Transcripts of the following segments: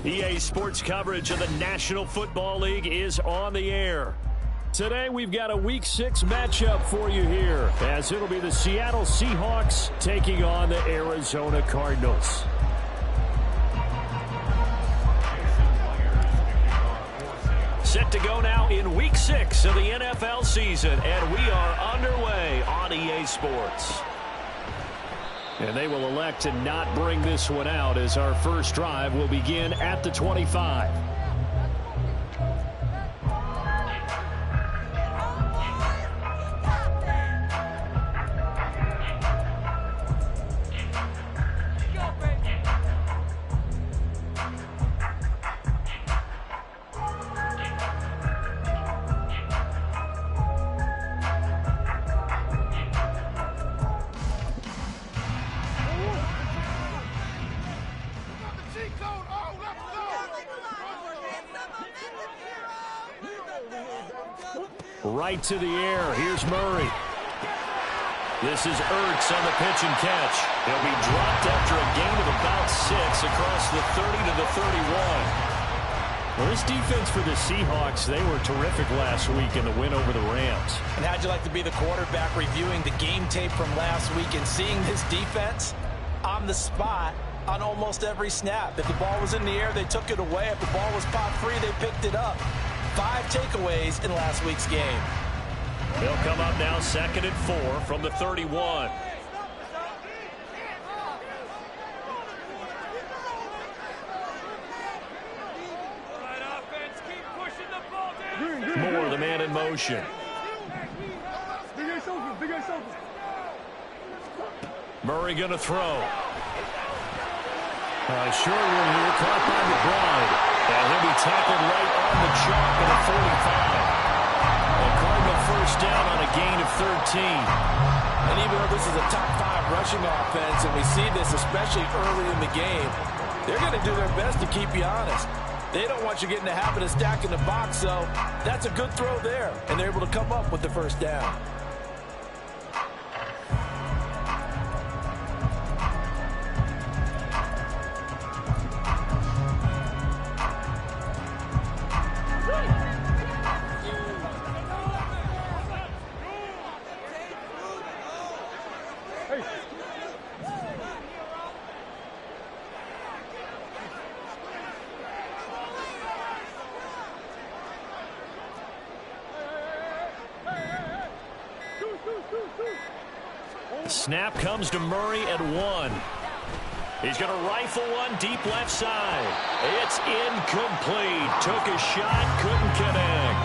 EA Sports coverage of the National Football League is on the air. Today we've got a Week 6 matchup for you here, as it'll be the Seattle Seahawks taking on the Arizona Cardinals. Set to go now in Week 6 of the NFL season, and we are underway on EA Sports. And they will elect to not bring this one out, as our first drive will begin at the 25. Right to the air. Here's Murray. This is Ertz on the pitch and catch. He'll be dropped after a gain of about 6 across the 30 to the 31. Well, this defense for the Seahawks, they were terrific last week in the win over the Rams. And how'd you like to be the quarterback reviewing the game tape from last week and seeing this defense on the spot on almost every snap? If the ball was in the air, they took it away. If the ball was pop free, they picked it up. 5 takeaways in last week's game. They'll come up now 2nd and 4 from the 31. Moore, the man in motion. Murray going to throw. Short one here, caught by McBride. And he'll be tackled right on the chalk at the 45. A Cardinal first down on a gain of 13. And even though this is a top 5 rushing offense, and we see this especially early in the game, they're going to do their best to keep you honest. They don't want you getting the habit of stacking the box, so that's a good throw there. And they're able to come up with the first down. Snap comes to Murray at 1. He's going to rifle one deep left side. It's incomplete. Took a shot, couldn't connect.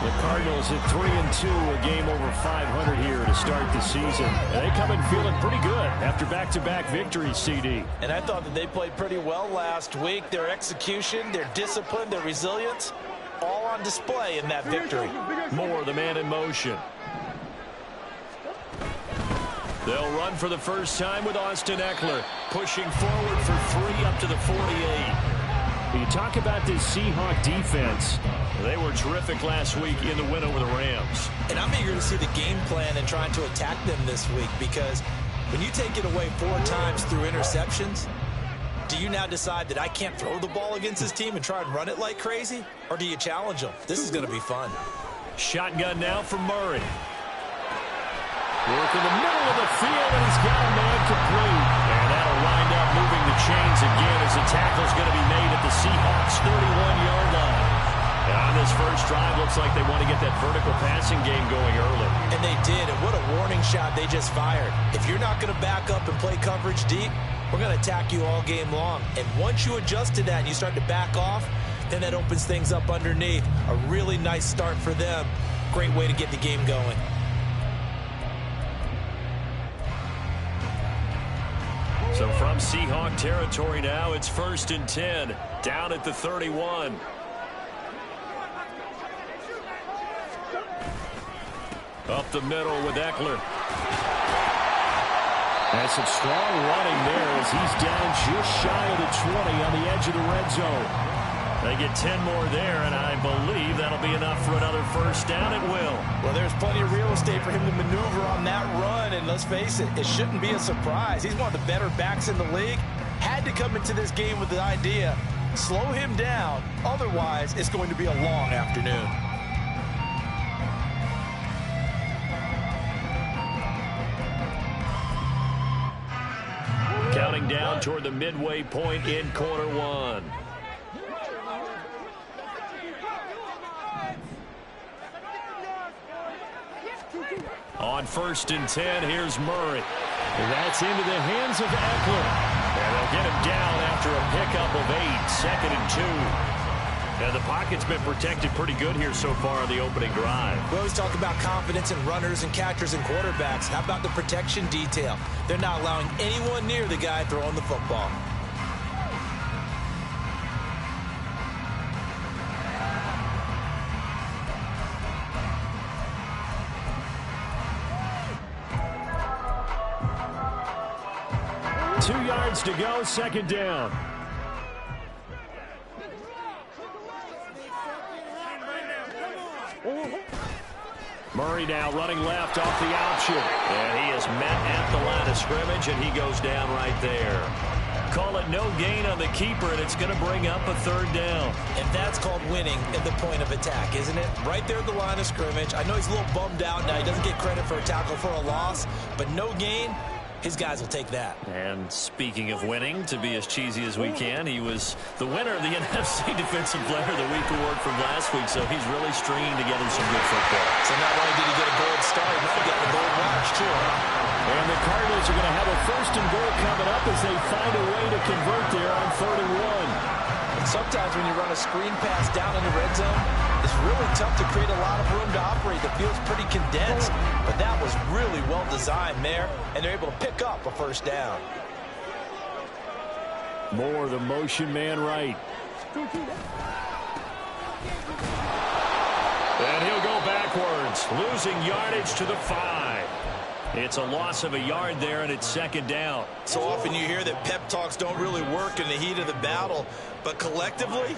The Cardinals at 3-2, a game over 500 here to start the season. And they come in feeling pretty good after back-to-back victories, CD. And I thought that they played pretty well last week. Their execution, their discipline, their resilience, all on display in that victory. Moore, the man in motion. They'll run for the first time with Austin Eckler, pushing forward for 3 up to the 48. You talk about this Seahawk defense. They were terrific last week in the win over the Rams. And I'm eager to see the game plan and trying to attack them this week, because when you take it away 4 times through interceptions, do you now decide that I can't throw the ball against this team and try and run it like crazy? Or do you challenge them? This is going to be fun. Shotgun now from Murray. Work in the middle of the field, and he's got a man complete. And that'll wind up moving the chains again as the tackle's going to be made at the Seahawks' 31-yard line. And on this first drive, looks like they want to get that vertical passing game going early. And they did, and what a warning shot they just fired. If you're not going to back up and play coverage deep, we're going to attack you all game long. And once you adjust to that and you start to back off, then that opens things up underneath. A really nice start for them. Great way to get the game going. So from Seahawk territory now, it's 1st and 10, down at the 31. Up the middle with Eckler. And some strong running there as he's down just shy of the 20 on the edge of the red zone. They get 10 more there, and I believe that'll be enough for another first down. It will. Well, there's plenty of real estate for him to maneuver on that run, and let's face it, it shouldn't be a surprise. He's one of the better backs in the league. Had to come into this game with the idea Slow him down. Otherwise, it's going to be a long afternoon. Counting down toward the midway point in quarter one. On 1st and 10, here's Murray. That's into the hands of Eckler. And they'll get him down after a pickup of 8, 2nd and 2. And the pocket's been protected pretty good here so far on the opening drive. We always talk about confidence in runners and catchers and quarterbacks. How about the protection detail? They're not allowing anyone near the guy throwing the football. Two yards to go, 2nd down. Murray now running left off the option. And he is met at the line of scrimmage, and he goes down right there. Call it no gain on the keeper, and it's going to bring up a 3rd down. And that's called winning at the point of attack, isn't it? Right there at the line of scrimmage. I know he's a little bummed out now. He doesn't get credit for a tackle for a loss, but no gain. His guys will take that. And speaking of winning, to be as cheesy as we can, he was the winner of the NFC Defensive Player of the Week award from last week, so he's really stringing together some good football. So not only did he get a gold star, he might have gotten a gold watch, too. And the Cardinals are going to have a 1st and goal coming up as they find a way to convert there on 3rd and 1. And sometimes when you run a screen pass down in the red zone, it's really tough to create a lot of room to operate. The field's pretty condensed, but that was really well designed there, and they're able to pick up a 1st down. More the motion man right. And he'll go backwards, losing yardage to the 5. It's a loss of a yard there, and it's 2nd down. So often you hear that pep talks don't really work in the heat of the battle, but collectively,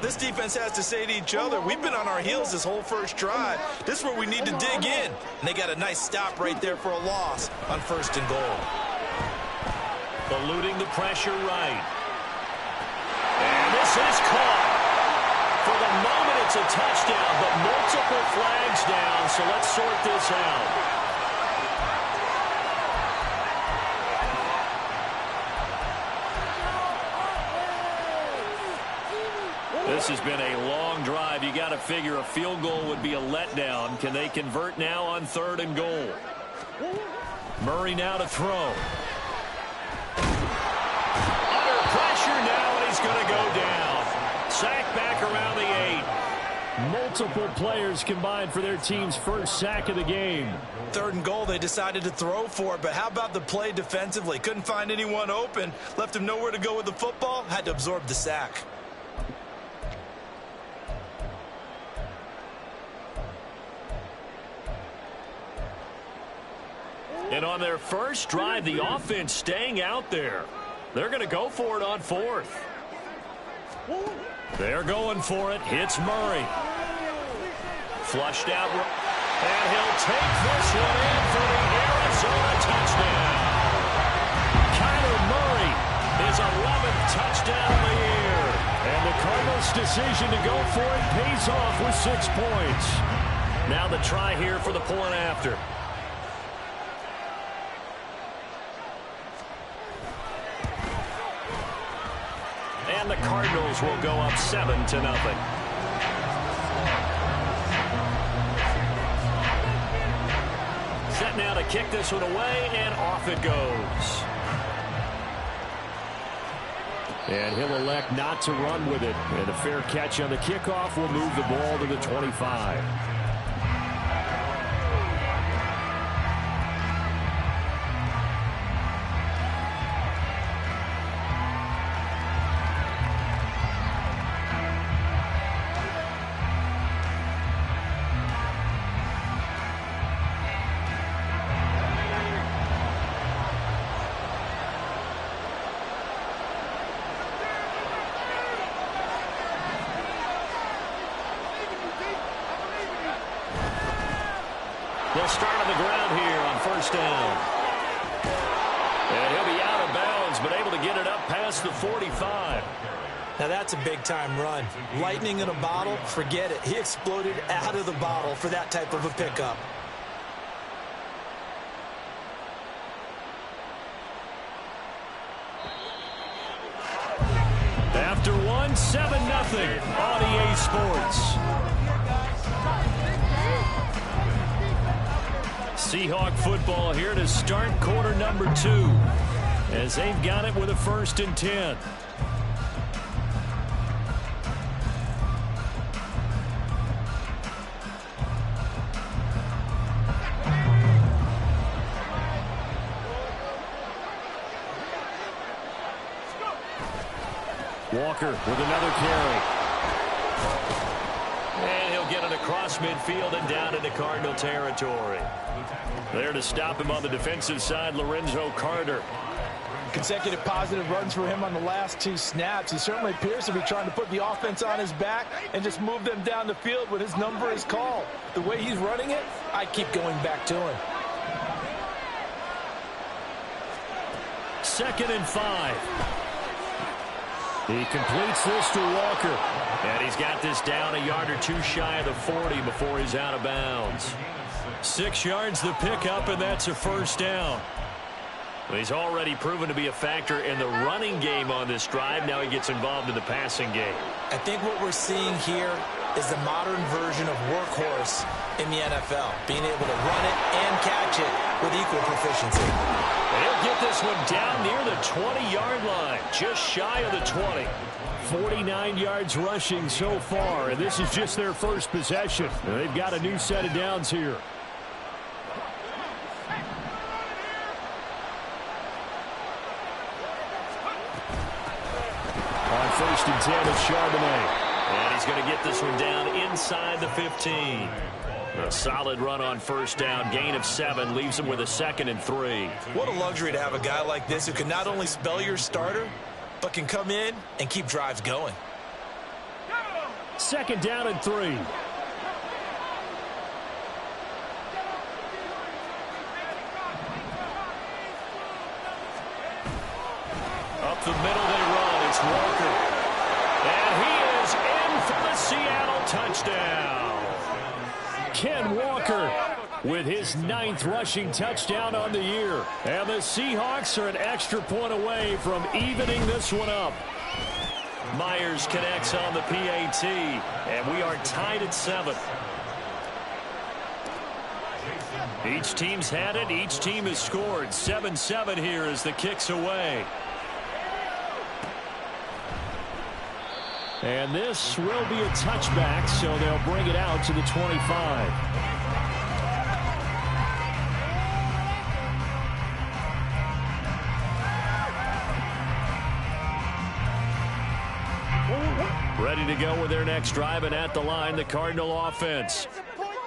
this defense has to say to each other, we've been on our heels this whole first drive. This is where we need to dig in. And they got a nice stop right there for a loss on 1st and goal. Eluding the pressure right. And this is caught. For the moment, it's a touchdown, but multiple flags down, so let's sort this out. This has been a long drive. You got to figure a field goal would be a letdown. Can they convert now on 3rd and goal? Murray now to throw. Under pressure now, and he's going to go down. Sack back around the 8. Multiple players combined for their team's 1st sack of the game. 3rd and goal, they decided to throw for it, but how about the play defensively? Couldn't find anyone open, left him nowhere to go with the football, had to absorb the sack. And on their first drive, the offense staying out there. They're going to go for it on 4th. They're going for it. Hits Murray. Flushed out. And he'll take this one in for the Arizona touchdown. Kyler Murray, his 11th touchdown of the year. And the Cardinals' decision to go for it pays off with 6 points. Now the try here for the point after. And the Cardinals will go up 7-0. Set now to kick this one away, and off it goes. And he'll elect not to run with it. And a fair catch on the kickoff will move the ball to the 25. They'll start on the ground here on 1st down. And he'll be out of bounds, but able to get it up past the 45. Now that's a big-time run. Lightning in a bottle, forget it. He exploded out of the bottle for that type of a pickup. After one, 7-0 on EA Sports. Seahawk football here to start quarter number 2 as they've got it with a 1st and 10. Walker with another carry. And he'll get it across midfield and down into Cardinal territory. There to stop him on the defensive side, Lorenzo Carter. Consecutive positive runs for him on the last 2 snaps. He certainly appears to be trying to put the offense on his back and just move them down the field when his number is called. The way he's running it, I keep going back to him. 2nd and 5. He completes this to Walker. And he's got this down a yard or 2 shy of the 40 before he's out of bounds. 6 yards the pickup, and that's a 1st down. Well, he's already proven to be a factor in the running game on this drive. Now he gets involved in the passing game. I think what we're seeing here is the modern version of workhorse in the NFL, being able to run it and catch it with equal proficiency. And he'll get this one down near the 20-yard line, just shy of the 20. 49 yards rushing so far, and this is just their first possession. They've got a new set of downs here. On 1st and 10, it's Charbonnet. And he's going to get this one down inside the 15. A solid run on 1st down. Gain of 7 leaves him with a 2nd and 3. What a luxury to have a guy like this who can not only spell your starter, but can come in and keep drives going. 2nd down and 3. Up the middle they run. It's Walker. And he is in for the Seattle touchdown. Ken Walker with his 9th rushing touchdown on the year. And the Seahawks are an extra point away from evening this one up. Myers connects on the PAT, and we are tied at 7. Each team's had it. Each team has scored. 7-7 here as the kick's away. And this will be a touchback, so they'll bring it out to the 25. Ready to go with their next drive, and at the line, the Cardinal offense.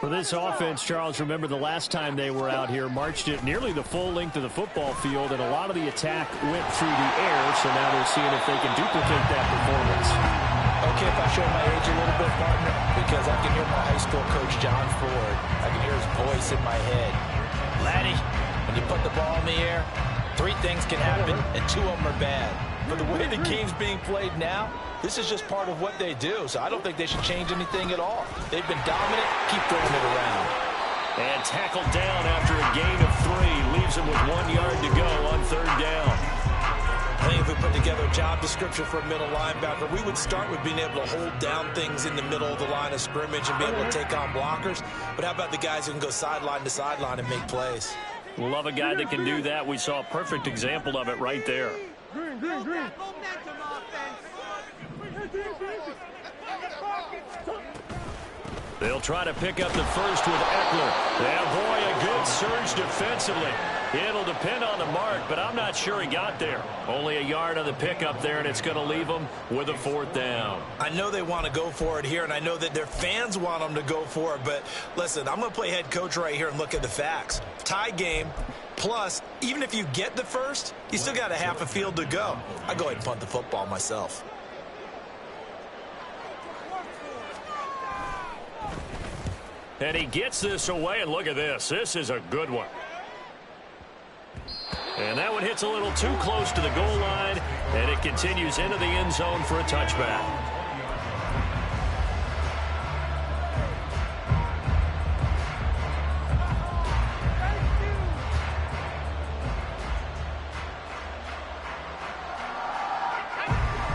For this offense, Charles, remember the last time they were out here, marched it nearly the full length of the football field, and a lot of the attack went through the air, so now they're seeing if they can duplicate that performance. Okay, if I show my age a little bit, partner, because I can hear my high school coach, John Ford. I can hear his voice in my head. Laddie, when you put the ball in the air, 3 things can happen, and 2 of them are bad. But the way the game's being played now, this is just part of what they do, so I don't think they should change anything at all. They've been dominant. Keep throwing it around. And tackled down after a gain of 3. Leaves him with 1 yard to go on 3rd down. I think if we put together a job description for a middle linebacker, we would start with being able to hold down things in the middle of the line of scrimmage and be able to take on blockers. But how about the guys who can go sideline to sideline and make plays? Love a guy that can do that. We saw a perfect example of it right there. Green. They'll try to pick up the first with Eckler. Yeah, boy, a good surge defensively. It'll depend on the mark, but I'm not sure he got there. Only a yard on the pickup there, and it's going to leave them with a 4th down. I know they want to go for it here, and I know that their fans want them to go for it, but listen, I'm going to play head coach right here and look at the facts. Tie game, plus, even if you get the first, you still got a half a field to go. I go ahead and punt the football myself. And he gets this away, and look at this. This is a good one. And that one hits a little too close to the goal line, and it continues into the end zone for a touchback.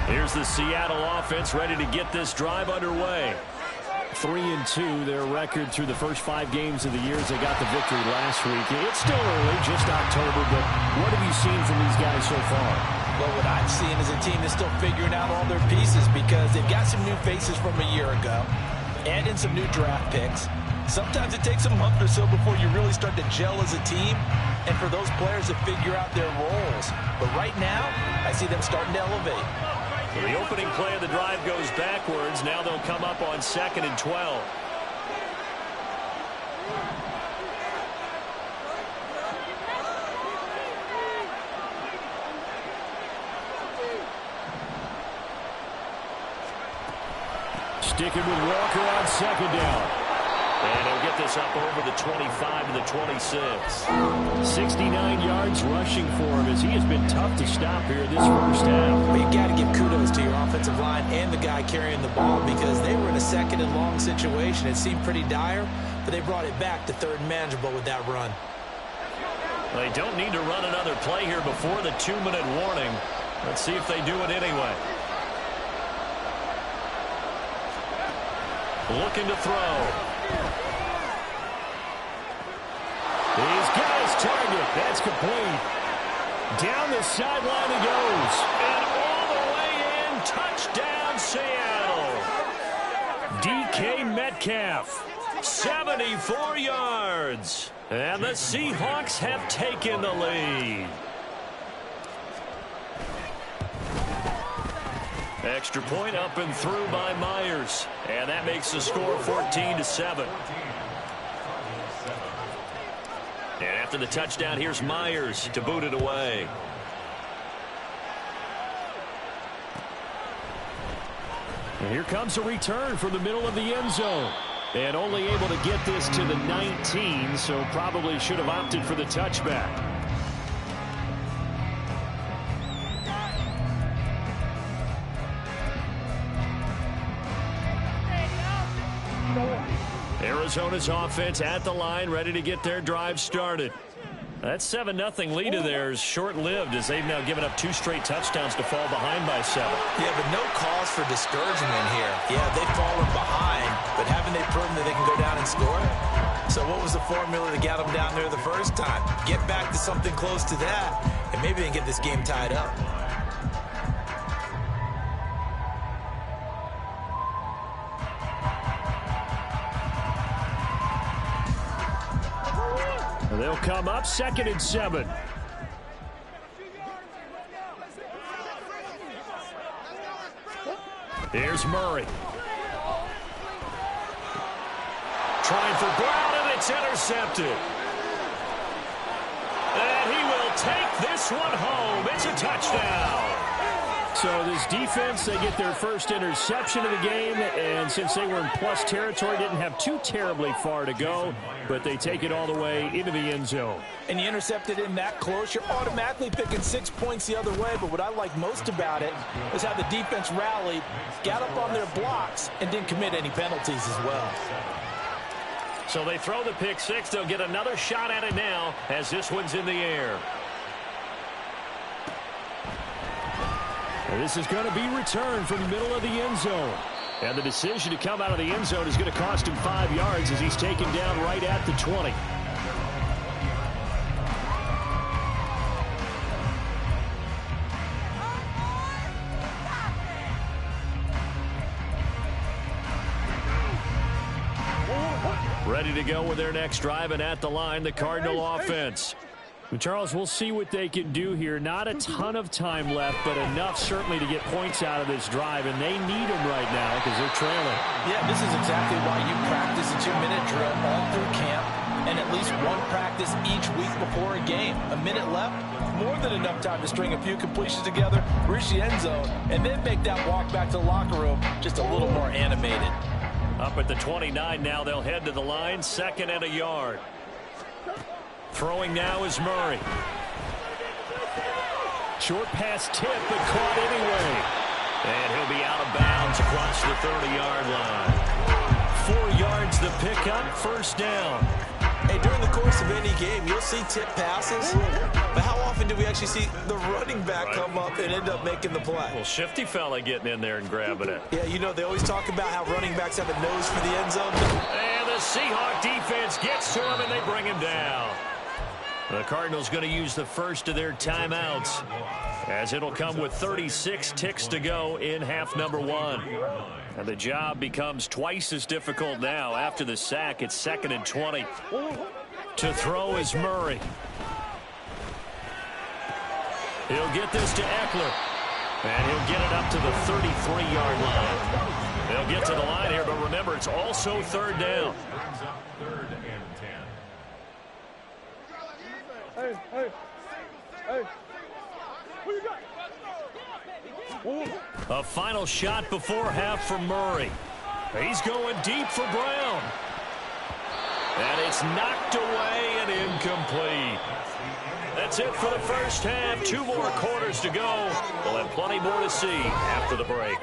Here's the Seattle offense ready to get this drive underway. 3-2, their record through the first 5 games of the year as they got the victory last week. It's still early, just October, but what have you seen from these guys so far? Well, what I've seen is a team that's still figuring out all their pieces because they've got some new faces from a year ago, add in some new draft picks. Sometimes it takes a month or so before you really start to gel as a team and for those players to figure out their roles. But right now, I see them starting to elevate. Well, the opening play of the drive goes backwards. Now they'll come up on 2nd and 12. Sticking with Walker on 2nd down. And he'll get this up over the 25 to the 26. 69 yards rushing for him as he has been tough to stop here this first half. Well, you got to give kudos to your offensive line and the guy carrying the ball because they were in a 2nd and long situation. It seemed pretty dire, but they brought it back to 3rd and manageable with that run. They don't need to run another play here before the 2-minute warning. Let's see if they do it anyway. Looking to throw. He's got his target. That's complete. Down the sideline he goes. And all the way in. Touchdown, Seattle. DK Metcalf. 74 yards. And the Seahawks have taken the lead. Extra point up and through by Myers. And that makes the score 14-7. And after the touchdown, here's Myers to boot it away. And here comes a return from the middle of the end zone. And only able to get this to the 19, so probably should have opted for the touchback. Arizona's offense at the line, ready to get their drive started. That 7-0 lead of theirs short-lived as they've now given up 2 straight touchdowns to fall behind by 7. Yeah, but no cause for discouragement here. Yeah, they've fallen behind, but haven't they proven that they can go down and score? So what was the formula that got them down there the first time? Get back to something close to that, and maybe they can get this game tied up. They'll come up 2nd and 7. Here's Murray. Trying for Brown, and it's intercepted. And he will take this one home. It's a touchdown. So this defense, they get their first interception of the game, and since they were in plus territory, didn't have too terribly far to go, but they take it all the way into the end zone. And you intercepted in that close, you're automatically picking 6 points the other way, but what I like most about it is how the defense rallied, got up on their blocks, and didn't commit any penalties as well. So they throw the pick 6. They'll get another shot at it now as this one's in the air. And this is going to be returned from the middle of the end zone. And the decision to come out of the end zone is going to cost him 5 yards as he's taken down right at the 20. Ready to go with their next drive, and at the line, the Cardinal offense. And Charles, we'll see what they can do here. Not a ton of time left, but enough certainly to get points out of this drive, and they need them right now because they're trailing. Yeah, this is exactly why you practice a 2-minute drill all through camp and at least one practice each week before a game. A minute left, more than enough time to string a few completions together, reach the end zone, and then make that walk back to the locker room just a little more animated. Up at the 29 now, they'll head to the line, 2nd and a yard. Throwing now is Murray. Short pass tip, but caught anyway. And he'll be out of bounds across the 30-yard line. 4 yards the pickup, first down. Hey, during the course of any game, you'll see tip passes, but how often do we actually see the running back come up and end up making the play? Well, shifty fella getting in there and grabbing it. Yeah, you know, they always talk about how running backs have a nose for the end zone. And the Seahawk defense gets to him, and they bring him down. The Cardinals going to use the first of their timeouts, as it'll come with 36 ticks to go in half number 1. And the job becomes twice as difficult now. After the sack, it's 2nd and 20. To throw is Murray. He'll get this to Eckler. And he'll get it up to the 33-yard line. They'll get to the line here, but remember, it's also 3rd down. A final shot before half for Murray. He's going deep for Brown. And it's knocked away and incomplete. That's it for the first half. 2 more quarters to go. We'll have plenty more to see after the break.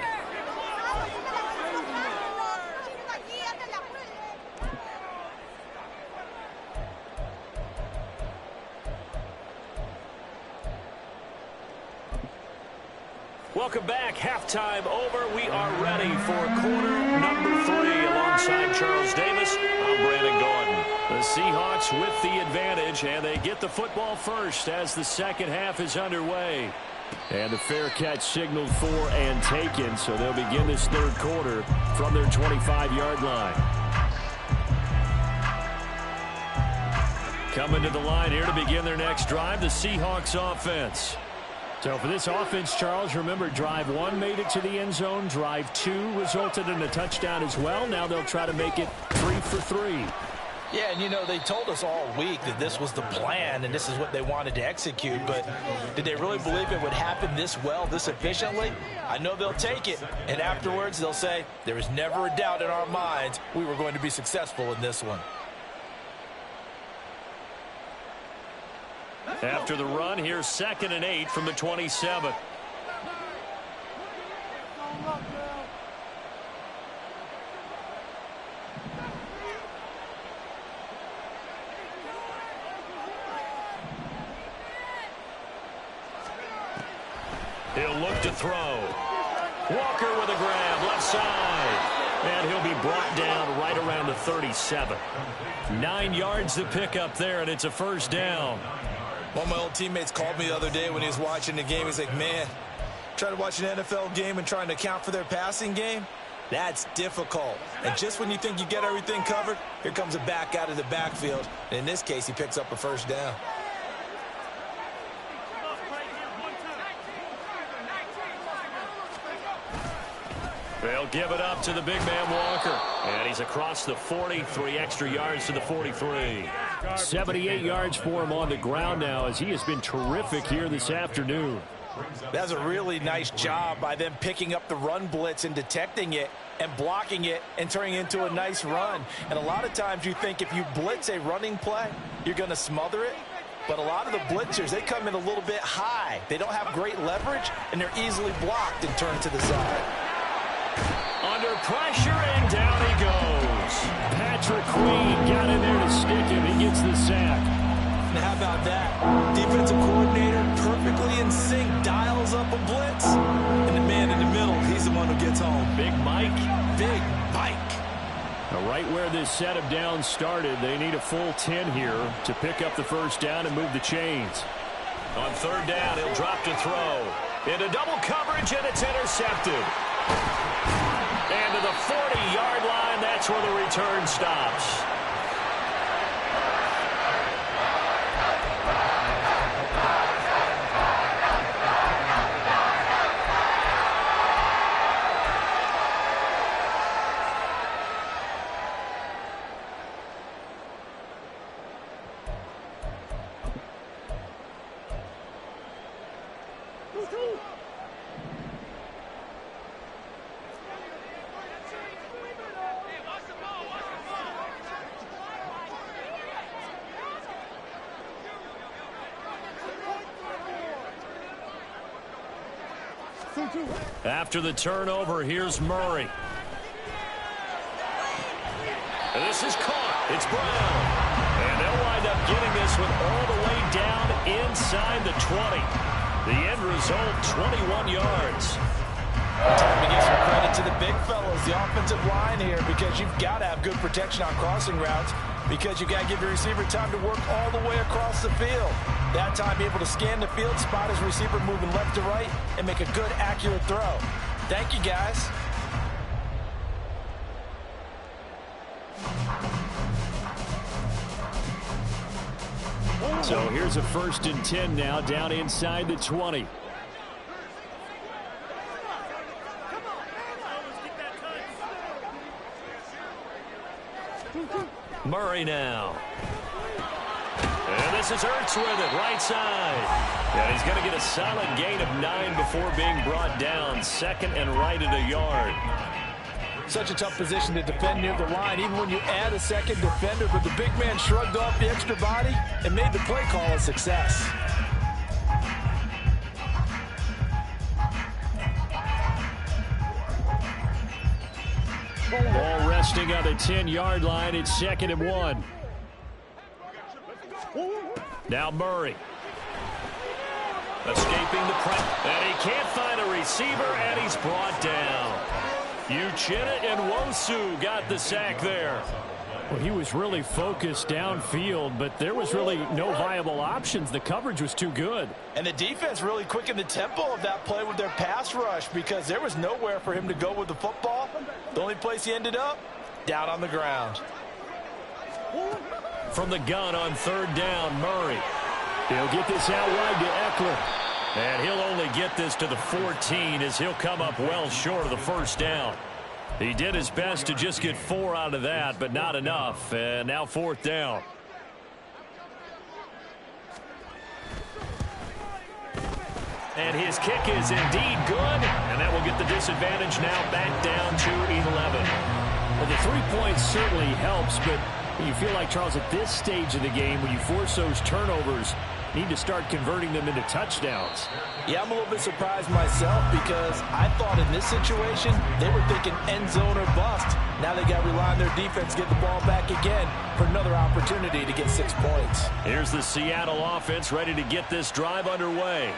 Welcome back. Halftime over. We are ready for quarter number 3 alongside Charles Davis. I'm Brandon Gordon. The Seahawks with the advantage, and they get the football first as the second half is underway. And the fair catch signaled for and taken, so they'll begin this 3rd quarter from their 25-yard line. Coming to the line here to begin their next drive, the Seahawks offense. So for this offense, Charles, remember, drive 1 made it to the end zone. Drive 2 resulted in a touchdown as well. Now they'll try to make it 3 for 3. Yeah, and you know, they told us all week that this was the plan and this is what they wanted to execute, but did they really believe it would happen this well, this efficiently? I know they'll take it, and afterwards they'll say, there was never a doubt in our minds we were going to be successful in this one. After the run, here's 2nd and 8 from the 27. He'll look to throw. Walker with a grab, left side. And he'll be brought down right around the 37. 9 yards to pick up there, and it's a first down. One of my old teammates called me the other day when he was watching the game. He's like, man, trying to watch an NFL game and trying to account for their passing game, that's difficult. And just when you think you get everything covered, here comes a back out of the backfield. And in this case, he picks up a first down. They'll give it up to the big man Walker. And he's across the 40, 3 extra yards to the 43. 78 yards for him on the ground now, as he has been terrific here this afternoon. That's a really nice job by them picking up the run blitz and detecting it and blocking it and turning it into a nice run. And a lot of times you think if you blitz a running play, you're going to smother it. But a lot of the blitzers, they come in a little bit high. They don't have great leverage, and they're easily blocked and turned to the side. Under pressure, and down he goes. Patrick Queen got in there to stick him. He gets the sack. Now, how about that? Defensive coordinator perfectly in sync, dials up a blitz. And the man in the middle, he's the one who gets home. Big Mike. Big Mike. Now, right where this set of downs started, they need a full 10 here to pick up the first down and move the chains. On 3rd down, he'll drop to throw. Into double coverage, and it's intercepted. And to the 40-yard line, that's where the return stops. After the turnover, here's Murray. And this is caught. It's Brown. And they'll wind up getting this one all the way down inside the 20. The end result, 21 yards. Time to give some credit to the big fellas, the offensive line here, because you've got to have good protection on crossing routes, because you've got to give your receiver time to work all the way across the field. That time, be able to scan the field, spot his receiver moving left to right, and make a good, accurate throw. Thank you, guys. So here's a 1st and 10 now, down inside the 20. Murray now. And this is Ertz with it, right side. And he's going to get a solid gain of 9 before being brought down. 2nd and right at a yard. Such a tough position to defend near the line, even when you add a second defender, but the big man shrugged off the extra body and made the play call a success. Ball resting on the 10-yard line. It's 2nd and 1. Now Murray. Escaping the press. And he can't find a receiver, and he's brought down. Uchenna and Nwosu got the sack there. Well, he was really focused downfield, but there was really no viable options. The coverage was too good. And the defense really quickened the tempo of that play with their pass rush, because there was nowhere for him to go with the football. The only place he ended up, down on the ground. From the gun on 3rd down, Murray. He'll get this out wide to Eckler. And he'll only get this to the 14 as he'll come up well short of the 1st down. He did his best to just get 4 out of that, but not enough. And now 4th down. And his kick is indeed good. And that will get the disadvantage now back down to 11. Well, the 3 points certainly helps, but you feel like, Charles, at this stage of the game, when you force those turnovers, you need to start converting them into touchdowns. Yeah, I'm a little bit surprised myself, because I thought in this situation they were thinking end zone or bust. Now they got to rely on their defense, get the ball back again for another opportunity to get 6 points. Here's the Seattle offense ready to get this drive underway.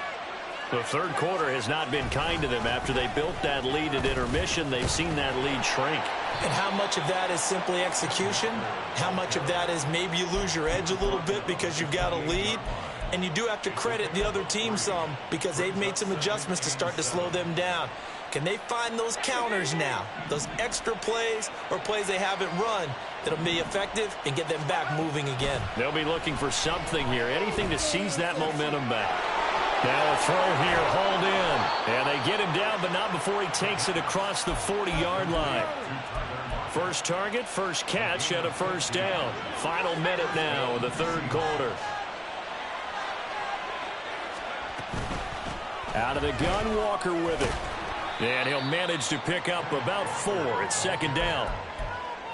The 3rd quarter has not been kind to them. After they built that lead at intermission, they've seen that lead shrink. And how much of that is simply execution? How much of that is maybe you lose your edge a little bit because you've got a lead? And you do have to credit the other team some, because they've made some adjustments to start to slow them down. Can they find those counters now, those extra plays or plays they haven't run that'll be effective and get them back moving again? They'll be looking for something here, anything to seize that momentum back. Now a throw here, hauled in. And they get him down, but not before he takes it across the 40-yard line. First target, first catch at a 1st down. Final minute now in the 3rd quarter. Out of the gun, Walker with it. And he'll manage to pick up about 4. It's 2nd down.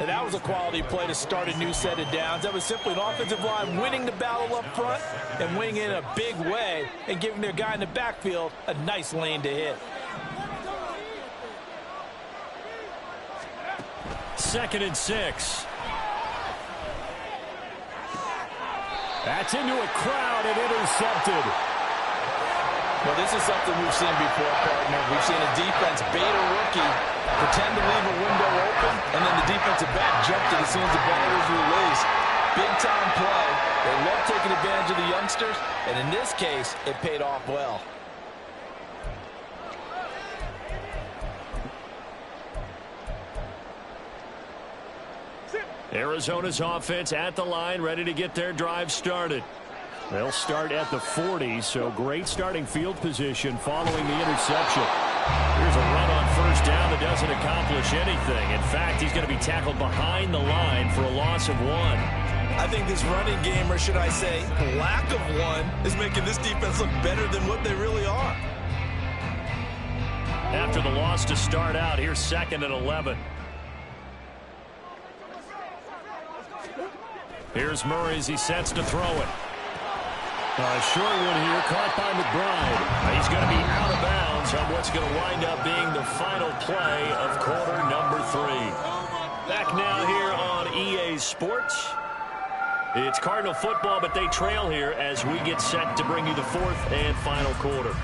And that was a quality play to start a new set of downs. That was simply an offensive line winning the battle up front and winning in a big way and giving their guy in the backfield a nice lane to hit. 2nd and 6. That's into a crowd and intercepted. Well, this is something we've seen before, partner. We've seen a defense bait a rookie, pretend to leave a window open, and then the defensive back jumped it as soon as the ball was released. Big-time play. They love taking advantage of the youngsters, and in this case, it paid off well. Arizona's offense at the line, ready to get their drive started. They'll start at the 40, so great starting field position following the interception. Here's a run on 1st down that doesn't accomplish anything. In fact, he's going to be tackled behind the line for a loss of 1. I think this running game, or should I say lack of one, is making this defense look better than what they really are. After the loss to start out, here's 2nd and 11. Here's Murray as he sets to throw it. A short one here, caught by McBride. He's going to be out of bounds So what's going to wind up being the final play of quarter number 3. Back now here on EA Sports. It's Cardinal football, but they trail here as we get set to bring you the 4th and final quarter.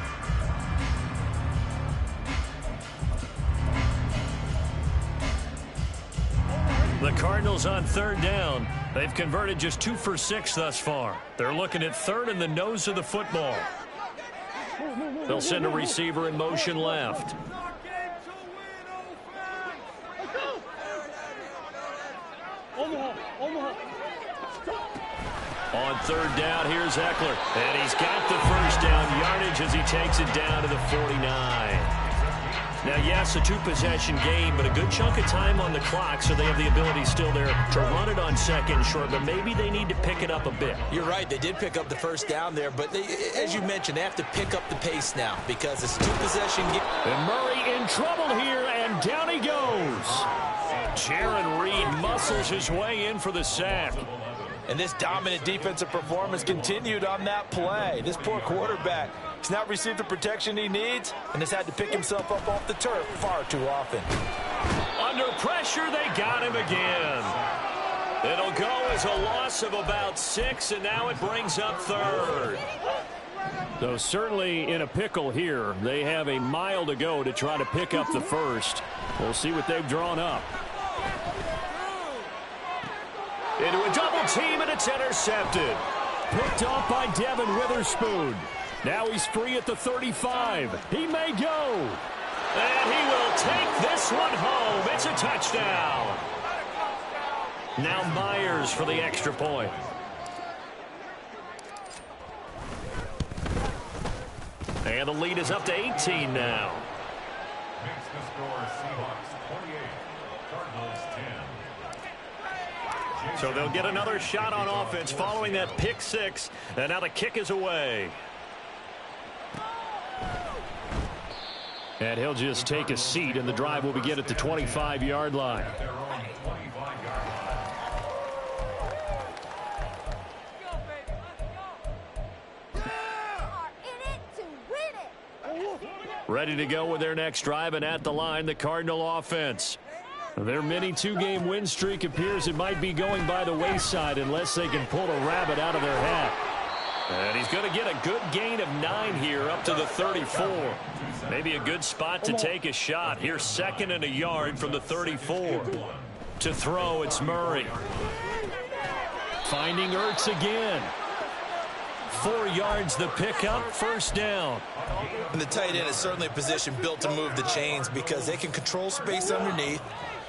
The Cardinals on 3rd down. They've converted just 2 for 6 thus far. They're looking at 3rd in the nose of the football. They'll send a receiver in motion left. On 3rd down, here's Eckler. And he's got the first down yardage as he takes it down to the 49. Now, yes, a 2-possession game, but a good chunk of time on the clock, so they have the ability still there to run it on 2nd and short, but maybe they need to pick it up a bit. You're right. They did pick up the first down there, but as you mentioned, they have to pick up the pace now because it's a 2-possession game. And Murray in trouble here, and down he goes. Jaron Reed muscles his way in for the sack. And this dominant defensive performance continued on that play. This poor quarterback, he's not received the protection he needs and has had to pick himself up off the turf far too often. Under pressure, they got him again. It'll go as a loss of about 6, and now it brings up 3rd. So certainly in a pickle here. They have a mile to go to try to pick up the first. We'll see what they've drawn up. Into a double team, and it's intercepted. Picked off by Devin Witherspoon. Now he's free at the 35. He may go. And he will take this one home. It's a touchdown. Now Myers for the extra point. And the lead is up to 18 now. Makes the score Seahawks 28, Cardinals 10. So they'll get another shot on offense following that pick 6. And now the kick is away. And he'll just take a seat, and the drive will begin at the 25-yard line. Ready to go with their next drive, and at the line, the Cardinal offense. Their mini 2-game win streak appears it might be going by the wayside unless they can pull a rabbit out of their hat. And he's going to get a good gain of 9 here up to the 34. Maybe a good spot to take a shot. Here's 2nd and a yard from the 34. To throw, it's Murray. Finding Ertz again. 4 yards the pickup, first down. And the tight end is certainly a position built to move the chains because they can control space underneath.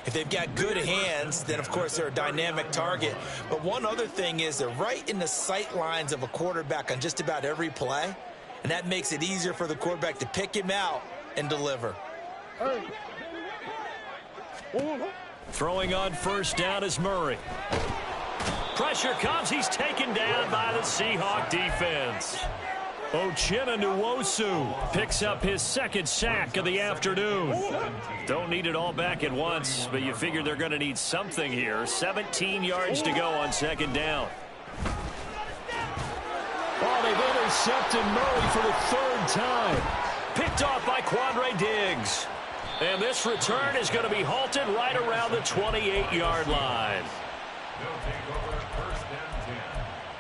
If they've got good hands, then, of course, they're a dynamic target. But one other thing is they're right in the sight lines of a quarterback on just about every play, and that makes it easier for the quarterback to pick him out and deliver. Throwing on first down is Murray. Pressure comes. He's taken down by the Seahawk defense. Uchenna Nwosu picks up his 2nd sack of the afternoon. Don't need it all back at once, but you figure they're going to need something here. 17 yards to go on 2nd down. Oh, they've intercepted Murray for the 3rd time. Picked off by Quandre Diggs. And this return is going to be halted right around the 28-yard line. They'll take over first and 10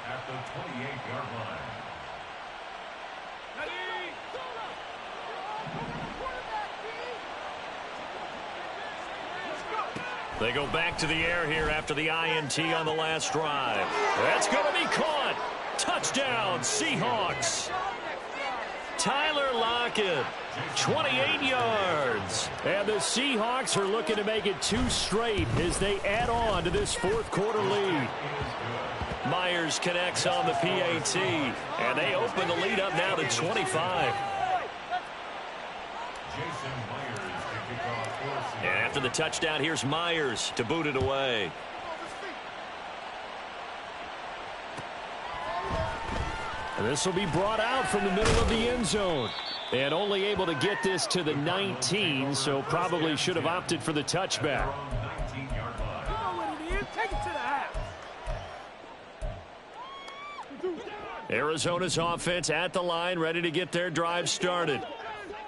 at the 28-yard line. They go back to the air here after the INT on the last drive. That's going to be caught. Touchdown, Seahawks. Tyler Lockett, 28 yards. And the Seahawks are looking to make it 2 straight as they add on to this 4th quarter lead. Myers connects on the PAT, and they open the lead up now to 25. And after the touchdown, here's Myers to boot it away. And this will be brought out from the middle of the end zone. And only able to get this to the 19, so probably should have opted for the touchback. Arizona's offense at the line, ready to get their drive started.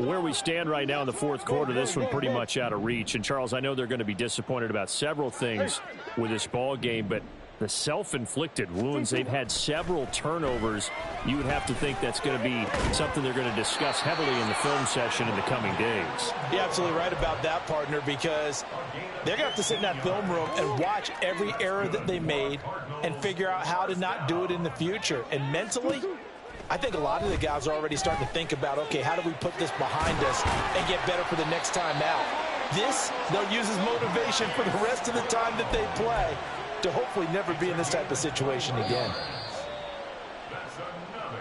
Where we stand right now in the fourth quarter, this one pretty much out of reach. And, Charles, I know they're going to be disappointed about several things with this ball game, but the self-inflicted wounds, they've had several turnovers. You would have to think that's going to be something they're going to discuss heavily in the film session in the coming days. You're absolutely right about that, partner, because they're going to have to sit in that film room and watch every error that they made and figure out how to not do it in the future. And mentally, I think a lot of the guys are already starting to think about, okay, how do we put this behind us and get better for the next time out? This, they'll use as motivation for the rest of the time that they play to hopefully never be in this type of situation again.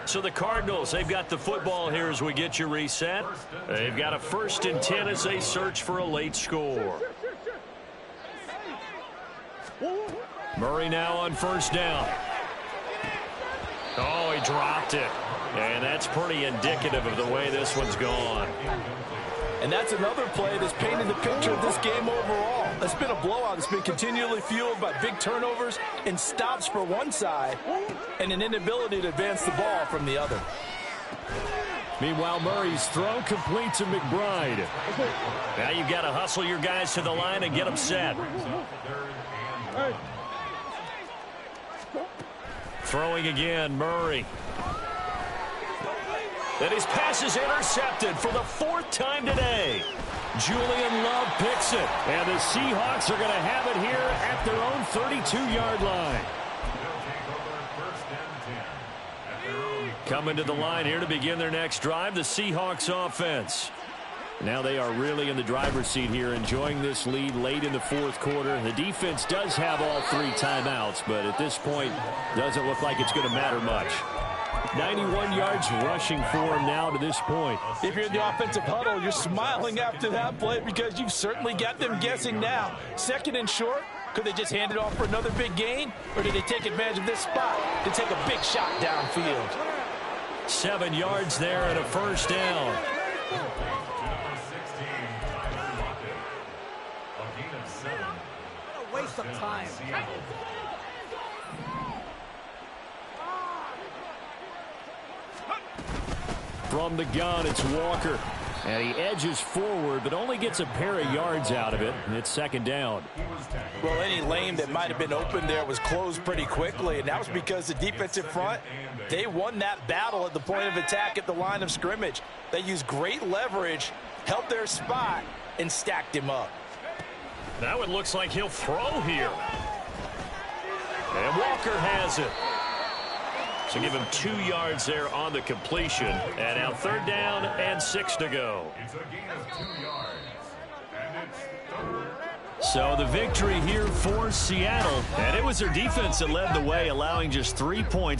So the Cardinals, they've got the football here as we get you reset. They've got a 1st and 10 as they search for a late score. Murray now on 1st down. Oh, he dropped it. And that's pretty indicative of the way this one's gone. And that's another play that's painted the picture of this game overall. It's been a blowout. It's been continually fueled by big turnovers and stops for one side and an inability to advance the ball from the other. Meanwhile, Murray's throw complete to McBride. Now you've got to hustle your guys to the line and get them set. Throwing again, Murray. And his pass is intercepted for the 4th time today. Julian Love picks it. And the Seahawks are going to have it here at their own 32-yard line. Coming to the line here to begin their next drive, the Seahawks offense. Now they are really in the driver's seat here, enjoying this lead late in the fourth quarter. The defense does have all 3 timeouts, but at this point, doesn't look like it's going to matter much. 91 yards rushing for him now to this point. If you're in the offensive huddle, you're smiling after that play because you've certainly got them guessing now. 2nd and short, could they just hand it off for another big gain? Or did they take advantage of this spot to take a big shot downfield? 7 yards there and a 1st down. What a waste of time. From the gun, it's Walker. And he edges forward, but only gets a pair of yards out of it. And it's 2nd down. Well, any lane that might have been open there was closed pretty quickly, and that was because the defensive front, they won that battle at the point of attack at the line of scrimmage. They used great leverage, held their spot, and stacked him up. Now it looks like he'll throw here. And Walker has it. So give him 2 yards there on the completion. And now 3rd down and 6 to go. It's a gain of 2 yards. And it's 3rd. So the victory here for Seattle. And it was their defense that led the way, allowing just 3 points.